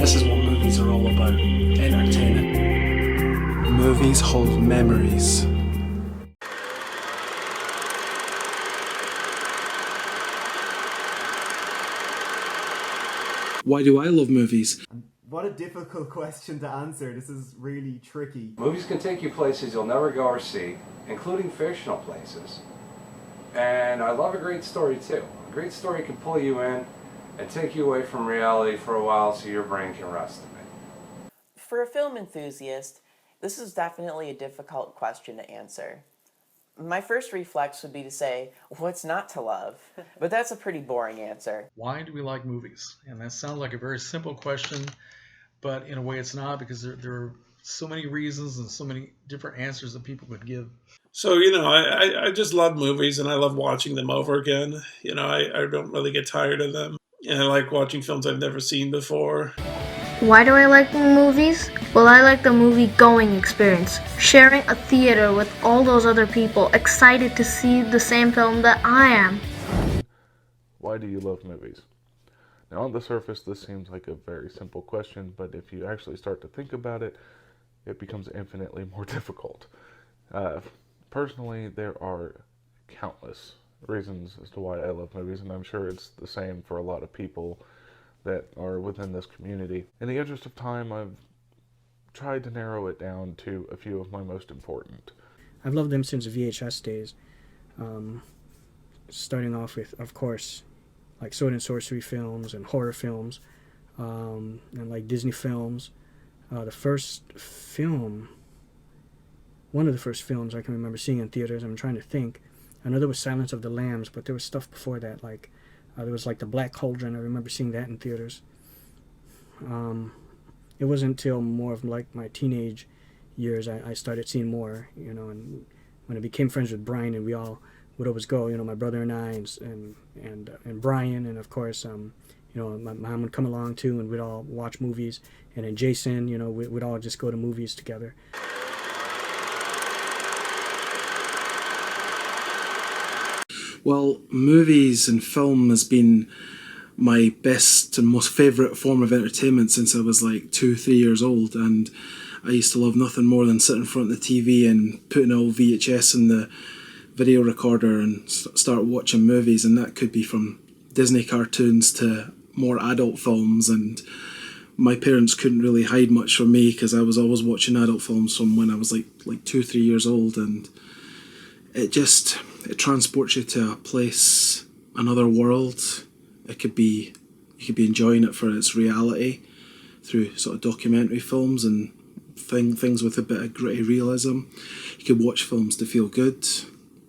This is what movies are all about, entertaining. Movies hold memories. Why do I love movies? What a difficult question to answer. This is really tricky. Movies can take you places you'll never go or see, including fictional places. And I love a great story too. A great story can pull you in and take you away from reality for a while so your brain can rest a bit. For a film enthusiast, this is definitely a difficult question to answer. My first reflex would be to say, what's not to love? But that's a pretty boring answer. Why do we like movies? And that sounds like a very simple question, but in a way it's not, because there are so many reasons and so many different answers that people could give. So, I just love movies and I love watching them over again. I don't really get tired of them. And I like watching films I've never seen before. Why do I like movies? Well, I like the movie-going experience. Sharing a theater with all those other people excited to see the same film that I am. Why do you love movies? Now, on the surface, this seems like a very simple question, but if you actually start to think about it, it becomes infinitely more difficult. Personally, there are countless reasons as to why I love movies, and I'm sure it's the same for a lot of people that are within this community. In the interest of time, I've tried to narrow it down to a few of my most important. I've loved them since VHS days. Starting off with, of course, like sword and sorcery films and horror films, and like Disney films. The first film, one of the first films I can remember seeing in theaters, I'm trying to think. I know there was Silence of the Lambs, but there was stuff before that, like there was like The Black Cauldron. I remember seeing that in theaters. It wasn't until more of like my teenage years I started seeing more, and when I became friends with Brian and we all would always go, my brother and I and Brian, and of course, my mom would come along too, and we'd all watch movies, and then Jason, we'd all just go to movies together. Well, movies and film has been my best and most favourite form of entertainment since I was like 2-3 years old, and I used to love nothing more than sitting in front of the TV and putting an old VHS in the video recorder and start watching movies, and that could be from Disney cartoons to more adult films, and my parents couldn't really hide much from me because I was always watching adult films from when I was like 2-3 years old, and it transports you to a place, another world. You could be enjoying it for its reality through sort of documentary films and things with a bit of gritty realism. You could watch films to feel good,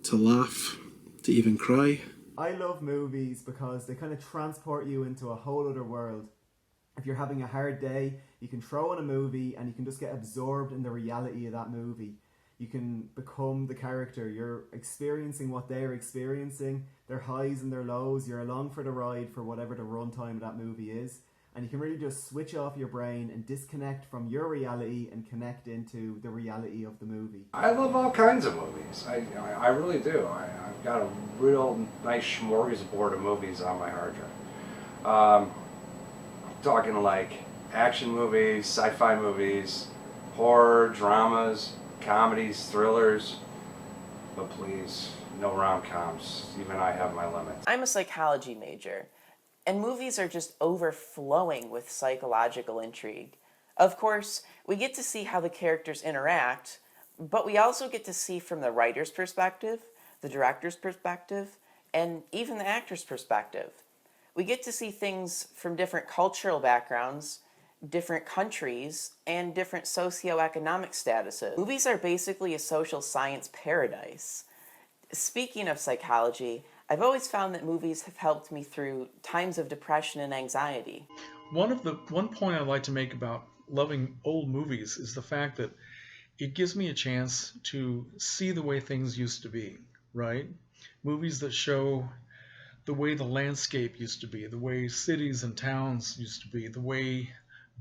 to laugh, to even cry. I love movies because they kind of transport you into a whole other world. If you're having a hard day, you can throw on a movie and you can just get absorbed in the reality of that movie. You can become the character. You're experiencing what they're experiencing, their highs and their lows. You're along for the ride for whatever the runtime of that movie is. And you can really just switch off your brain and disconnect from your reality and connect into the reality of the movie. I love all kinds of movies. I really do. I've got a real nice smorgasbord of movies on my hard drive. I'm talking like action movies, sci-fi movies, horror, dramas, comedies, thrillers, but please, no rom-coms. Even I have my limits. I'm a psychology major, and movies are just overflowing with psychological intrigue. Of course, we get to see how the characters interact, but we also get to see from the writer's perspective, the director's perspective, and even the actor's perspective. We get to see things from different cultural backgrounds, different countries, and different socioeconomic statuses. Movies are basically a social science paradise. Speaking of psychology, I've always found that movies have helped me through times of depression and anxiety. One point I'd like to make about loving old movies is the fact that it gives me a chance to see the way things used to be, right? Movies that show the way the landscape used to be, the way cities and towns used to be, the way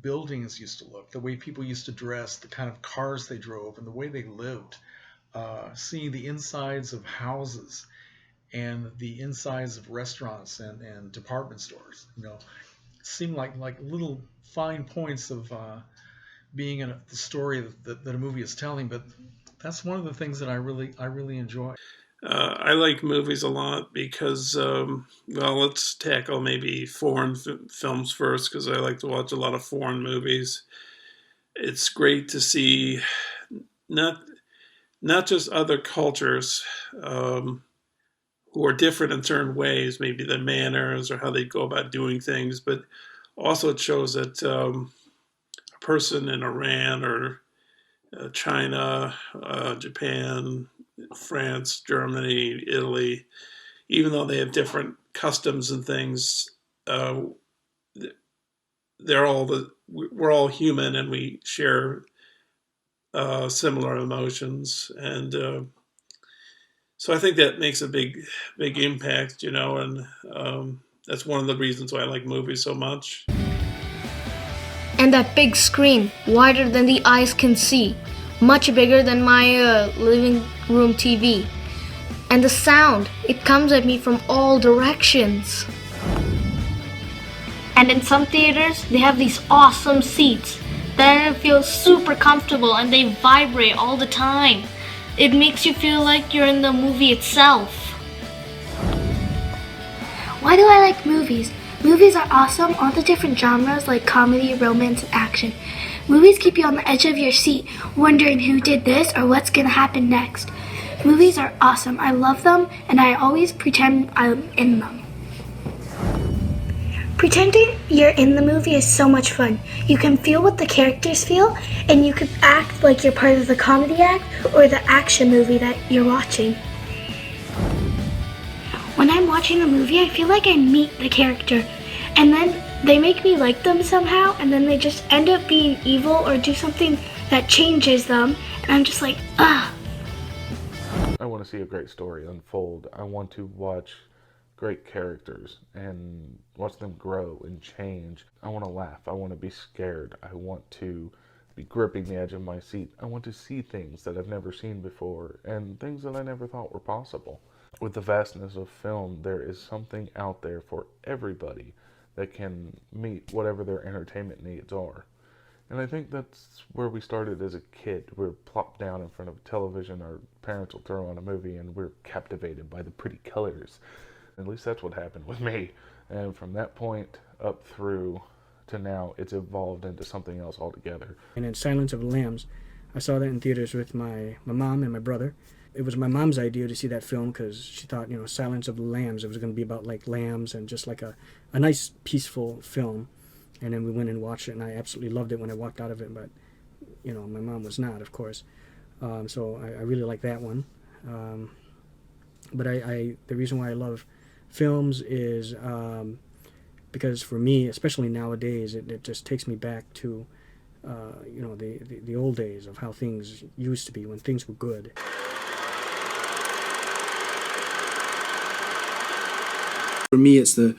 buildings used to look, the way people used to dress, the kind of cars they drove, and the way they lived. Seeing the insides of houses and the insides of restaurants and department stores. seem like little fine points of being in the story that a movie is telling. But that's one of the things that I really enjoy. I like movies a lot because, well, let's tackle maybe foreign films first because I like to watch a lot of foreign movies. It's great to see not not just other cultures who are different in certain ways, maybe their manners or how they go about doing things, but also it shows that a person in Iran or China, Japan, France, Germany, Italy, even though they have different customs and things, uh, we're all human and we share similar emotions, and so I think that makes a big impact, and that's one of the reasons why I like movies so much. And that big screen, wider than the eyes can see, much bigger than my living room TV. And the sound, it comes at me from all directions. And in some theaters, they have these awesome seats that feel super comfortable and they vibrate all the time. It makes you feel like you're in the movie itself. Why do I like movies? Movies are awesome, all the different genres like comedy, romance, and action. Movies keep you on the edge of your seat, wondering who did this or what's gonna happen next. Movies are awesome. I love them, and I always pretend I'm in them. Pretending you're in the movie is so much fun. You can feel what the characters feel, and you can act like you're part of the comedy act or the action movie that you're watching. When I'm watching a movie, I feel like I meet the character, and then they make me like them somehow, and then they just end up being evil or do something that changes them, and I'm just like, ugh. I want to see a great story unfold. I want to watch great characters and watch them grow and change. I want to laugh. I want to be scared. I want to be gripping the edge of my seat. I want to see things that I've never seen before and things that I never thought were possible. With the vastness of film, there is something out there for everybody that can meet whatever their entertainment needs are. And I think that's where we started as a kid. We're plopped down in front of a television, our parents will throw on a movie, and we're captivated by the pretty colors. At least that's what happened with me. And from that point up through to now, it's evolved into something else altogether. And in Silence of the Lambs, I saw that in theaters with my mom and my brother. It was my mom's idea to see that film because she thought, Silence of the Lambs, it was going to be about like lambs and just like a nice, peaceful film. And then we went and watched it, and I absolutely loved it when I walked out of it. But, my mom was not, of course. So I really like that one. But the reason why I love films is because for me, especially nowadays, it just takes me back to, the old days of how things used to be when things were good. For me, it's the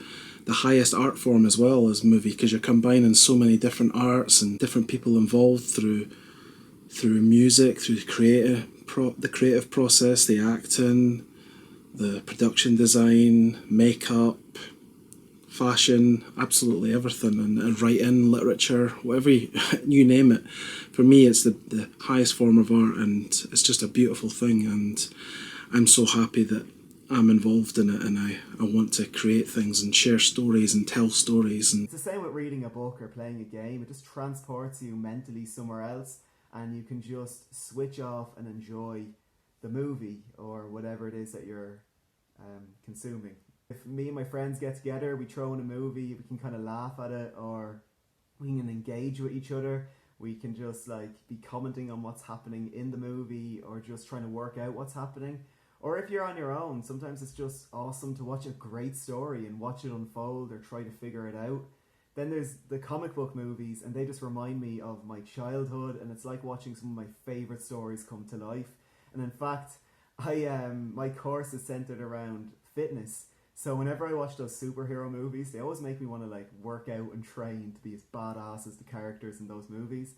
highest art form as well as movie, because you're combining so many different arts and different people involved through music, through the creative process, the acting, the production design, makeup, fashion, absolutely everything, and writing, literature, whatever you name it. For me, it's the highest form of art, and it's just a beautiful thing, and I'm so happy that I'm involved in it, and I want to create things and share stories and tell stories. And it's the same with reading a book or playing a game. It just transports you mentally somewhere else, and you can just switch off and enjoy the movie or whatever it is that you're consuming. If me and my friends get together, we throw in a movie, we can kind of laugh at it, or we can engage with each other. We can just be commenting on what's happening in the movie, or just trying to work out what's happening. Or if you're on your own, sometimes it's just awesome to watch a great story and watch it unfold or try to figure it out. Then there's the comic book movies, and they just remind me of my childhood, and it's like watching some of my favourite stories come to life. And in fact, my course is centred around fitness. So whenever I watch those superhero movies, they always make me want to work out and train to be as badass as the characters in those movies.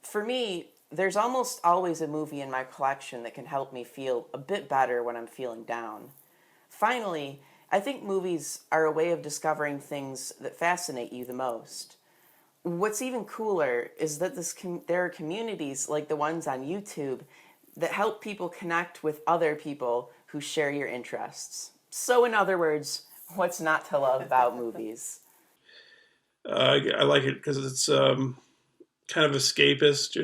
For me, there's almost always a movie in my collection that can help me feel a bit better when I'm feeling down. Finally, I think movies are a way of discovering things that fascinate you the most. What's even cooler is that there are communities like the ones on YouTube that help people connect with other people who share your interests. So, in other words, what's not to love about movies? I like it because it's kind of escapist,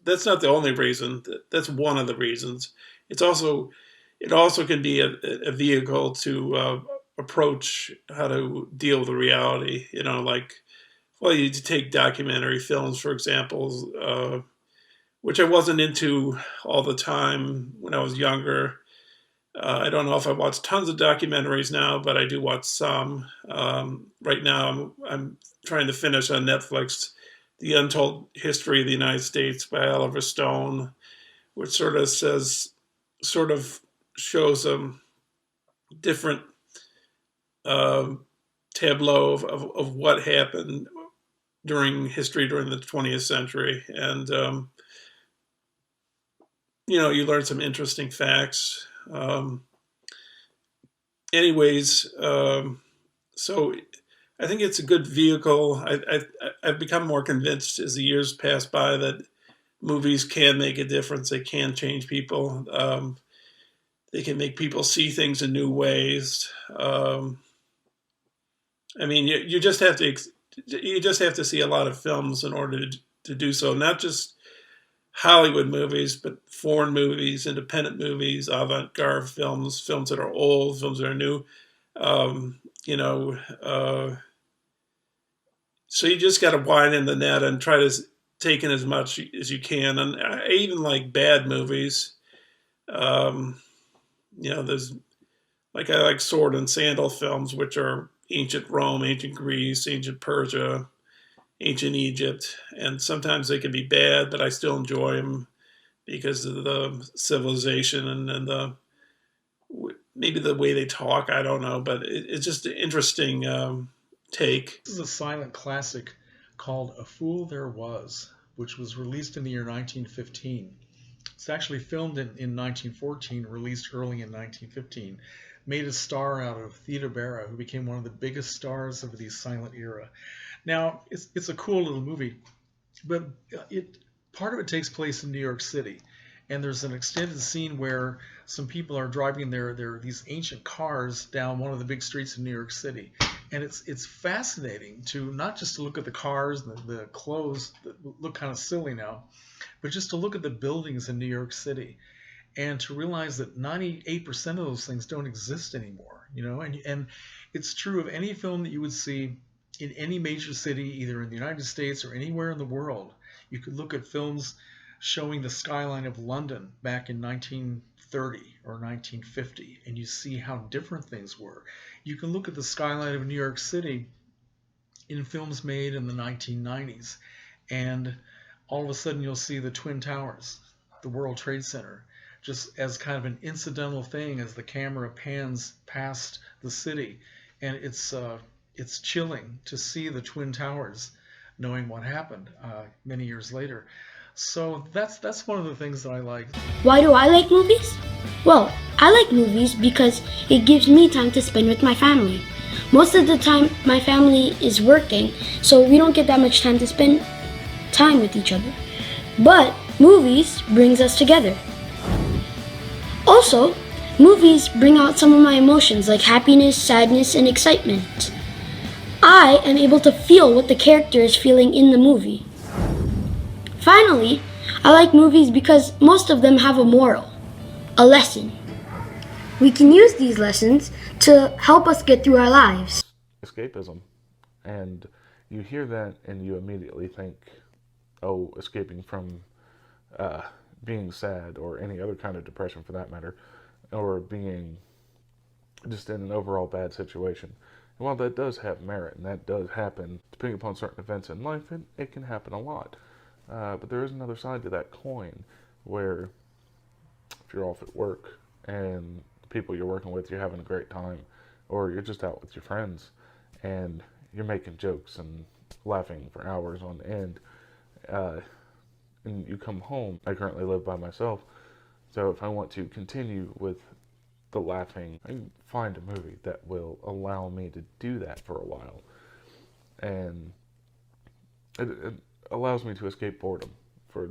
That's not the only reason. That's one of the reasons. It also can be a vehicle to approach how to deal with the reality, you take documentary films, for example, which I wasn't into all the time when I was younger. I don't know if I watch tons of documentaries now, but I do watch some. Right now, I'm trying to finish on Netflix The Untold History of the United States by Oliver Stone, which sort of shows a different tableau of what happened during history during the 20th century. And, you learn some interesting facts. So I think it's a good vehicle. I've become more convinced as the years pass by that movies can make a difference. They can change people. They can make people see things in new ways. You just have to see a lot of films in order to do so. Not just Hollywood movies, but foreign movies, independent movies, avant-garde films that are old, films that are new. So you just got to widen the net and try to take in as much as you can. And I even like bad movies. There's I like sword and sandal films, which are ancient Rome, ancient Greece, ancient Persia, ancient Egypt, and sometimes they can be bad, but I still enjoy them because of the civilization and maybe the way they talk. I don't know, but it's just an interesting take. This is a silent classic called A Fool There Was, which was released in the year 1915. It's actually filmed in 1914, released early in 1915. Made a star out of Theda Bara, who became one of the biggest stars of the silent era. Now, it's a cool little movie, but part of it takes place in New York City. And there's an extended scene where some people are driving these ancient cars down one of the big streets in New York City. And it's fascinating to not just to look at the cars, the clothes that look kind of silly now, but just to look at the buildings in New York City and to realize that 98% of those things don't exist anymore, and it's true of any film that you would see in any major city, either in the United States or anywhere in the world. You could look at films showing the skyline of London back in 1930 or 1950, and you see how different things were. You can look at the skyline of New York City in films made in the 1990s, and all of a sudden you'll see the Twin Towers, the World Trade Center, just as kind of an incidental thing as the camera pans past the city. And it's chilling to see the Twin Towers, knowing what happened many years later. So that's one of the things that I like. Why do I like movies? Well, I like movies because it gives me time to spend with my family. Most of the time, my family is working, so we don't get that much time to spend time with each other. But movies brings us together. Also, movies bring out some of my emotions like happiness, sadness, and excitement. I am able to feel what the character is feeling in the movie. Finally, I like movies because most of them have a moral, a lesson. We can use these lessons to help us get through our lives. Escapism. And you hear that and you immediately think, oh, escaping from being sad or any other kind of depression for that matter, or being just in an overall bad situation. And while that does have merit and that does happen, depending upon certain events in life, it can happen a lot. But there is another side to that coin where if you're off at work and the people you're working with, you're having a great time, or you're just out with your friends and you're making jokes and laughing for hours on end, and you come home. I currently live by myself, so if I want to continue with the laughing. I find a movie that will allow me to do that for a while. And it allows me to escape boredom, for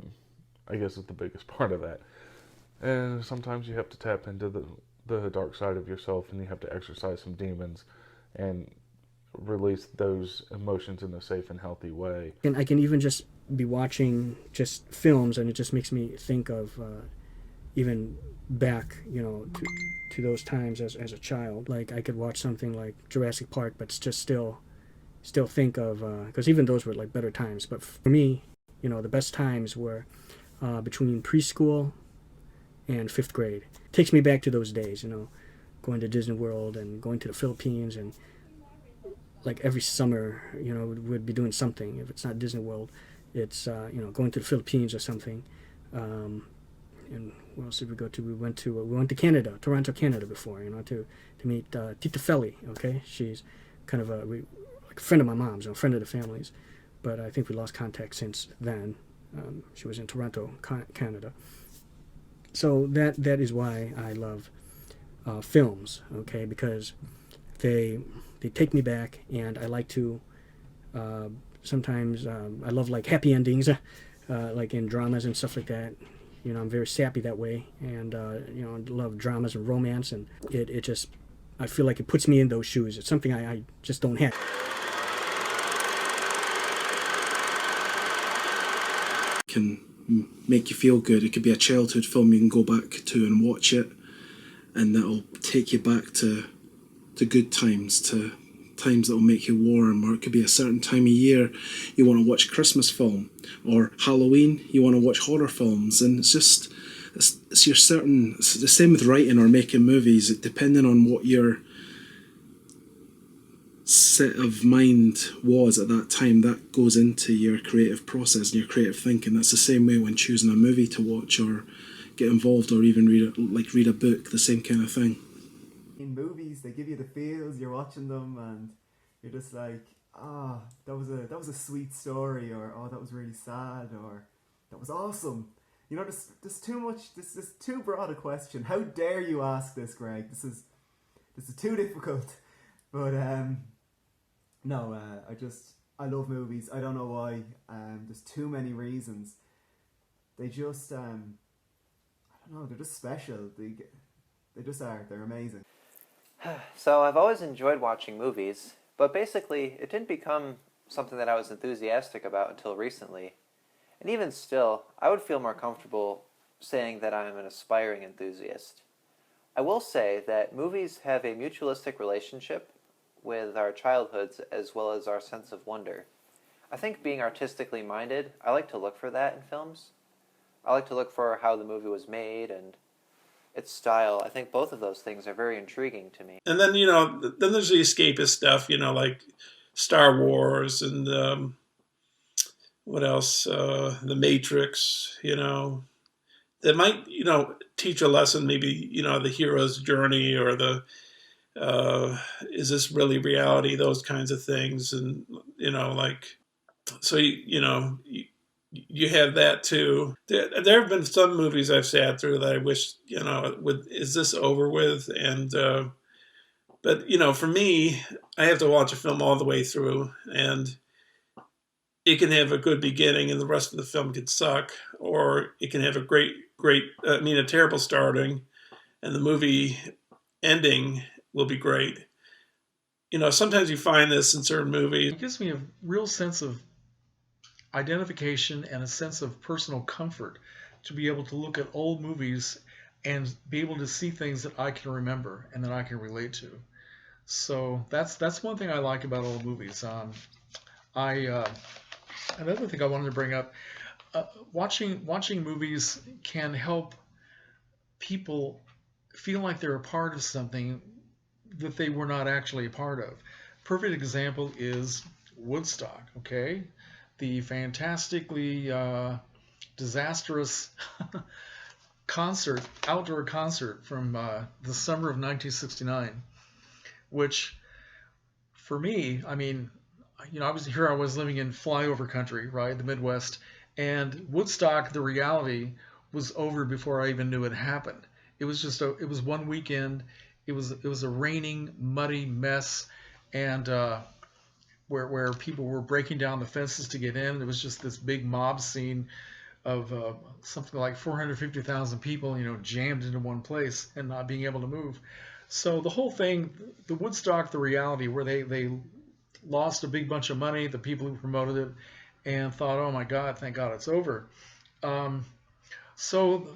I guess is the biggest part of that. And sometimes you have to tap into the dark side of yourself, and you have to exercise some demons and release those emotions in a safe and healthy way. And I can even just be watching just films, and it just makes me think of even back, to those times as a child. Like I could watch something like Jurassic Park, but just still think of, because even those were like better times. But for me, the best times were between preschool and 5th grade. It takes me back to those days, going to Disney World and going to the Philippines, and like every summer, we'd be doing something. If it's not Disney World, it's going to the Philippines or something. And where else did we go to? We went to Canada, Toronto, Canada before, to meet Tita Feli. Okay, she's kind of like a friend of my mom's, a friend of the family's, but I think we lost contact since then. She was in Toronto, Canada. So that is why I love films, okay, because they take me back, and I like to sometimes I love like happy endings, like in dramas and stuff like that. I'm very sappy that way, and I love dramas and romance, and it just, I feel like it puts me in those shoes. It's something I just don't have. Can make you feel good. It could be a childhood film you can go back to and watch it, and that'll take you back to good times, to times that will make you warm. Or it could be a certain time of year you want to watch a Christmas film, or Halloween you want to watch horror films. And it's the same with writing or making movies. Depending on what your set of mind was at that time, that goes into your creative process and your creative thinking. That's the same way when choosing a movie to watch or get involved, or even read a book, the same kind of thing. In movies, they give you the feels, you're watching them, and you're just like, that was a sweet story, or that was really sad, or that was awesome. There's too much. This is too broad a question. How dare you ask this, Greg? This is too difficult. But no, I love movies. I don't know why. There's too many reasons. They just I don't know. They're just special. They just are. They're amazing. So I've always enjoyed watching movies, but basically it didn't become something that I was enthusiastic about until recently. And even still, I would feel more comfortable saying that I'm an aspiring enthusiast. I will say that movies have a mutualistic relationship with our childhoods as well as our sense of wonder. I think being artistically minded, I like to look for that in films. I like to look for how the movie was made and its style. I think both of those things are very intriguing to me. And then, then there's the escapist stuff, like Star Wars and what else? The Matrix, that might, teach a lesson, maybe, the hero's journey, or the, is this really reality? Those kinds of things. And, so, you have that too. There have been some movies I've sat through that I wish, is this over with? And, but, for me, I have to watch a film all the way through, and it can have a good beginning and the rest of the film can suck, or it can have a a terrible starting and the movie ending will be great. Sometimes you find this in certain movies. It gives me a real sense of identification and a sense of personal comfort to be able to look at old movies and be able to see things that I can remember and that I can relate to. So that's one thing I like about old movies. Another thing I wanted to bring up, watching movies can help people feel like they're a part of something that they were not actually a part of. Perfect example is Woodstock, okay? The fantastically disastrous outdoor concert from the summer of 1969, which for me, I was living in flyover country, right, the Midwest, and Woodstock, the reality was over before I even knew it happened. It was just it was one weekend. It was a raining, muddy mess, and where people were breaking down the fences to get in. It was just this big mob scene of something like 450,000 people, jammed into one place and not being able to move. So the whole thing, the Woodstock, the reality, where they lost a big bunch of money, the people who promoted it, and thought, oh my God, thank God it's over. So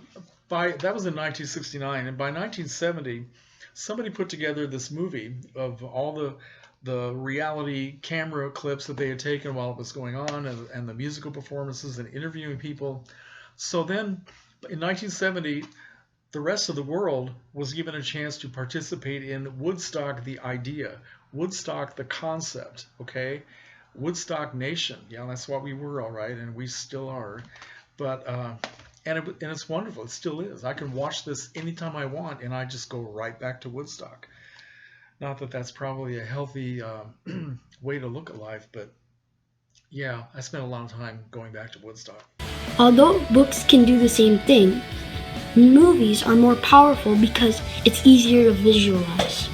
that was in 1969, and by 1970, somebody put together this movie of all the reality camera clips that they had taken while it was going on, and the musical performances and interviewing people. So then in 1970, the rest of the world was given a chance to participate in Woodstock, the idea, Woodstock, the concept, okay? Woodstock Nation. Yeah, that's what we were, all right, and we still are. But and it's wonderful. It still is. I can watch this anytime I want, and I just go right back to Woodstock. Not that that's probably a healthy way to look at life, but yeah, I spent a lot of time going back to Woodstock. Although books can do the same thing, movies are more powerful because it's easier to visualize.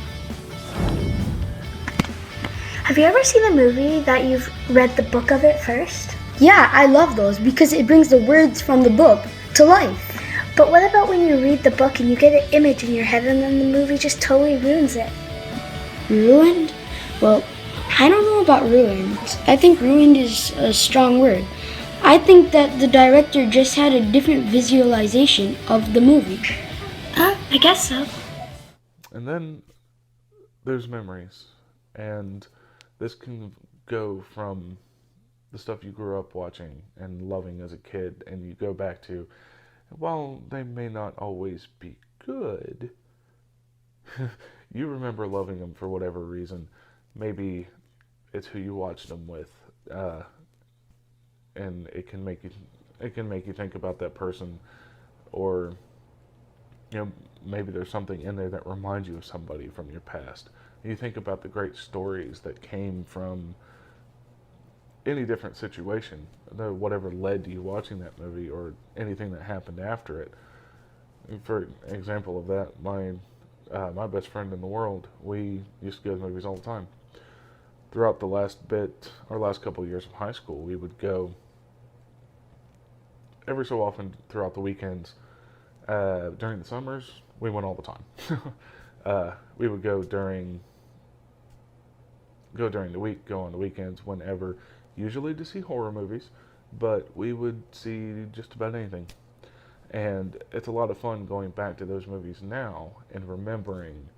Have you ever seen a movie that you've read the book of it first? Yeah, I love those because it brings the words from the book to life. But what about when you read the book and you get an image in your head and then the movie just totally ruins it? Ruined? Well, I don't know about ruined. I think ruined is a strong word. I think that the director just had a different visualization of the movie. I guess so. And then there's memories. And this can go from the stuff you grew up watching and loving as a kid, and you go back to, while they may not always be good, you remember loving them for whatever reason. Maybe it's who you watched them with, and it can make you think about that person, or maybe there's something in there that reminds you of somebody from your past. You think about the great stories that came from any different situation, whatever led to you watching that movie or anything that happened after it. For example of that, my best friend in the world, we used to go to movies all the time. Throughout the last couple of years of high school, we would go every so often throughout the weekends. During the summers, we went all the time. We would go during the week, go on the weekends, whenever, usually to see horror movies, but we would see just about anything. And it's a lot of fun going back to those movies now and remembering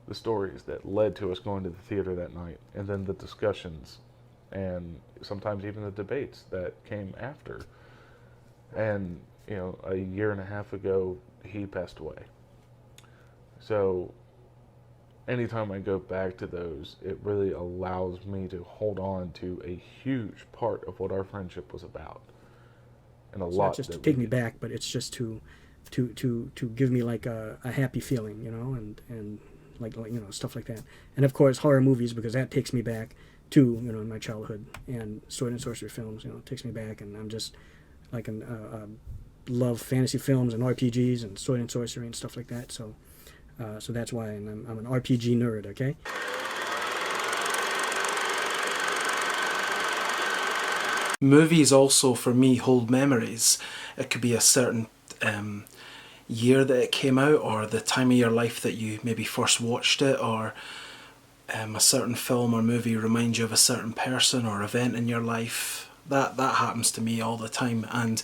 the stories that led to us going to the theater that night, and then the discussions, and sometimes even the debates that came after. And, a year and a half ago, he passed away. So anytime I go back to those, it really allows me to hold on to a huge part of what our friendship was about. And a lot. Not just to take me back, but it's just to give me like a happy feeling, and like stuff like that. And of course horror movies, because that takes me back to my childhood, and sword and sorcery films, it takes me back, and I'm just like love fantasy films and RPGs and sword and sorcery and stuff like that. So that's why I'm an RPG nerd. Okay. Movies also, for me, hold memories. It could be a certain year that it came out, or the time of your life that you maybe first watched it, or a certain film or movie reminds you of a certain person or event in your life. That happens to me all the time, and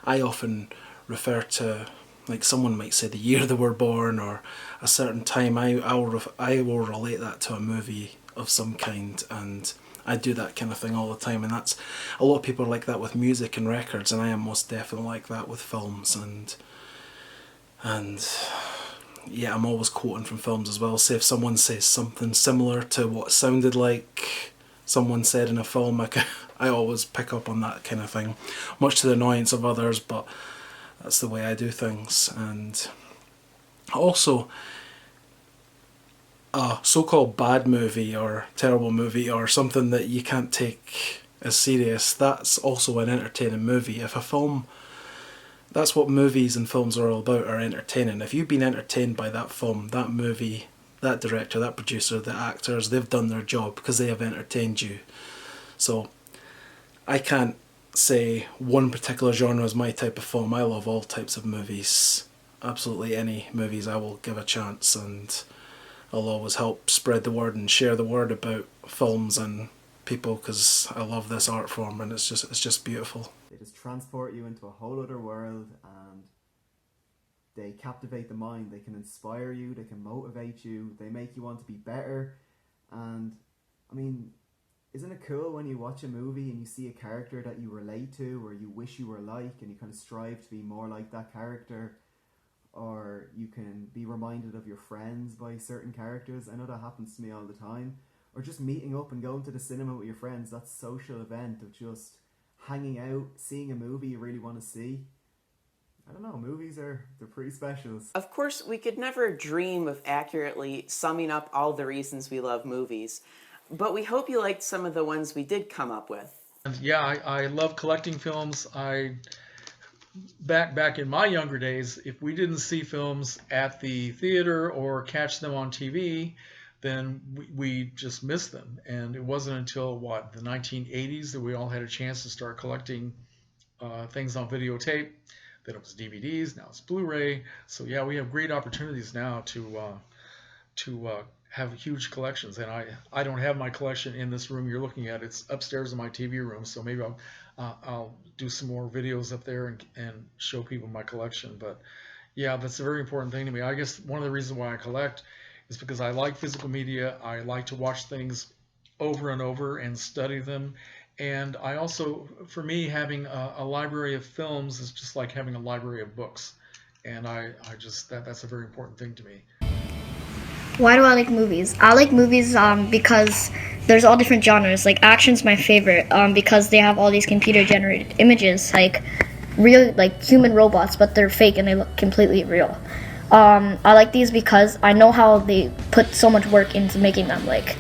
I often refer to, like, someone might say the year they were born or a certain time. I will relate that to a movie of some kind, and I do that kind of thing all the time. And that's, a lot of people are like that with music and records, and I am most definitely like that with films. And yeah, I'm always quoting from films as well. Say if someone says something similar to what sounded like someone said in a film, I always pick up on that kind of thing, much to the annoyance of others, but that's the way I do things. And also, a so-called bad movie or terrible movie or something that you can't take as serious, that's also an entertaining movie. If a film That's what movies and films are all about, are entertaining. If you've been entertained by that film, that movie, that director, that producer, the actors, they've done their job because they have entertained you. So I can't say one particular genre is my type of film. I love all types of movies. Absolutely any movies I will give a chance, and I'll always help spread the word and share the word about films and people, because I love this art form and it's just beautiful. They just transport you into a whole other world, and they captivate the mind. They can inspire you, they can motivate you, they make you want to be better. And I mean, isn't it cool when you watch a movie and you see a character that you relate to or you wish you were like, and you kind of strive to be more like that character? Or you can be reminded of your friends by certain characters. I know that happens to me all the time. Or just meeting up and going to the cinema with your friends, that social event of just hanging out, seeing a movie you really want to see. I don't know, movies they're pretty special. Of course, we could never dream of accurately summing up all the reasons we love movies, but we hope you liked some of the ones we did come up with. And yeah, I love collecting films. Back in my younger days, if we didn't see films at the theater or catch them on TV, then we just missed them. And it wasn't until, the 1980s that we all had a chance to start collecting things on videotape. Then it was DVDs, now it's Blu-ray. So yeah, we have great opportunities now to have huge collections. And I don't have my collection in this room you're looking at. It's upstairs in my TV room. So maybe I'll do some more videos up there and show people my collection. But yeah, that's a very important thing to me. I guess one of the reasons why I collect is because I like physical media. I like to watch things over and over and study them. And I also, for me, having a library of films is just like having a library of books. And that's a very important thing to me. Why do I like movies? I like movies because there's all different genres. Like action's my favorite because they have all these computer generated images, like real, like human robots, but they're fake and they look completely real. I like these because I know how they put so much work into making them. Like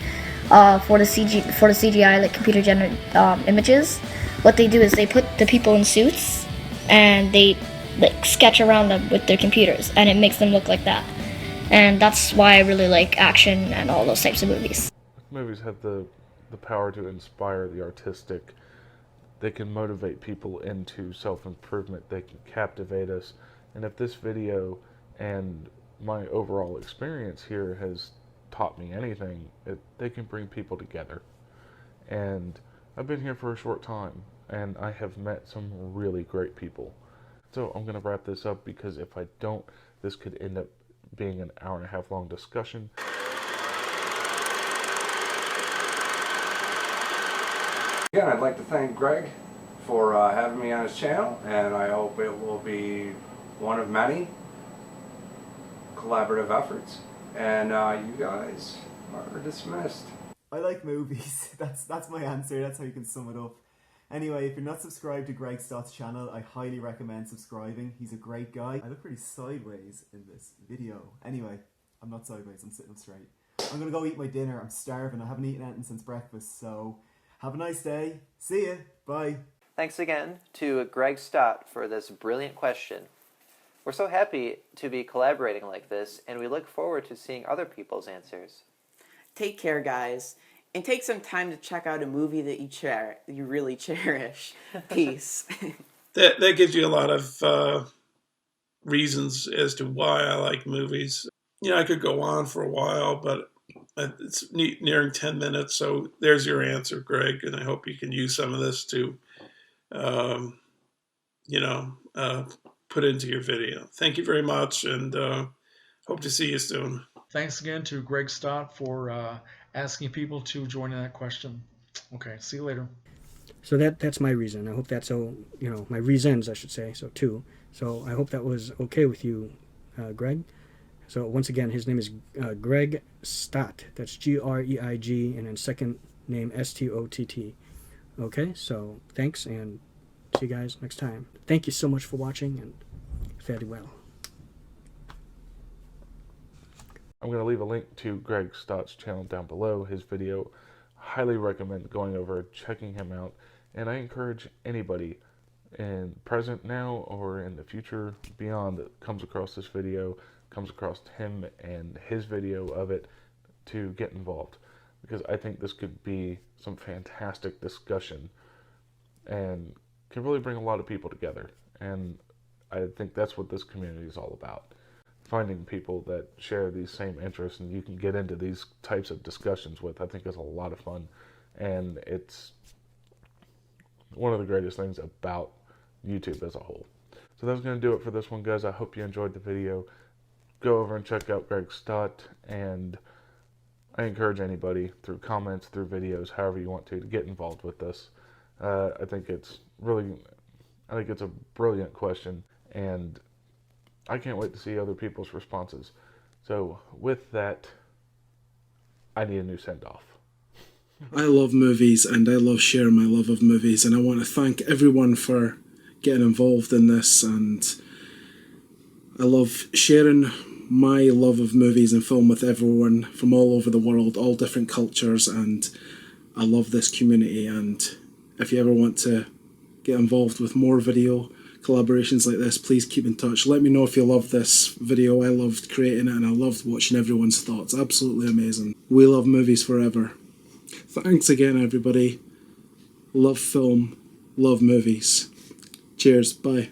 for the CGI, like computer generated images, what they do is they put the people in suits and they like sketch around them with their computers, and it makes them look like that. And that's why I really like action and all those types of movies. Movies have the power to inspire the artistic. They can motivate people into self-improvement. They can captivate us. And if this video and my overall experience here has taught me anything, they can bring people together. And I've been here for a short time, and I have met some really great people. So I'm going to wrap this up, because if I don't, this could end up being an hour-and-a-half long discussion. Again, I'd like to thank Greg for having me on his channel, and I hope it will be one of many collaborative efforts. And you guys are dismissed. I like movies. That's my answer. That's how you can sum it up. Anyway, if you're not subscribed to Greg Stott's channel, I highly recommend subscribing. He's a great guy. I look pretty sideways in this video. Anyway, I'm not sideways, I'm sitting up straight. I'm gonna go eat my dinner. I'm starving. I haven't eaten anything since breakfast, so have a nice day. See ya. Bye. Thanks again to Greg Stott for this brilliant question. We're so happy to be collaborating like this, and we look forward to seeing other people's answers. Take care, guys. And take some time to check out a movie that you really cherish. Peace. That gives you a lot of reasons as to why I like movies. You know, I could go on for a while, but it's nearing 10 minutes, so there's your answer, Greg, and I hope you can use some of this to, put into your video. Thank you very much, and hope to see you soon. Thanks again to Greg Stott for asking people to join in that question. Okay, see you later. So that's my reason. I hope that's my reasons, I should say, so too. So I hope that was okay with you, Greg. So once again, his name is Greg Stott. That's Greig, and then second name Stott. Okay, so thanks, and see you guys next time. Thank you so much for watching, and fare thee well. I'm going to leave a link to Greg Stott's channel down below, his video. Highly recommend going over, checking him out, and I encourage anybody in present now or in the future beyond that comes across this video, comes across him and his video of it, to get involved, because I think this could be some fantastic discussion and can really bring a lot of people together. And I think that's what this community is all about. Finding people that share these same interests and you can get into these types of discussions with, I think is a lot of fun. And it's one of the greatest things about YouTube as a whole. So that's going to do it for this one, guys. I hope you enjoyed the video. Go over and check out Greg Stott, and I encourage anybody through comments, through videos, however you want to get involved with this. I think it's a brilliant question, and I can't wait to see other people's responses. So with that, I need a new send-off. I love movies, and I love sharing my love of movies, and I want to thank everyone for getting involved in this, and I love sharing my love of movies and film with everyone from all over the world, all different cultures, and I love this community. And if you ever want to get involved with more video collaborations like this, please keep in touch. Let me know if you love this video. I loved creating it, and I loved watching everyone's thoughts. Absolutely amazing. We love movies forever. Thanks again, everybody. Love film, love movies. Cheers. Bye.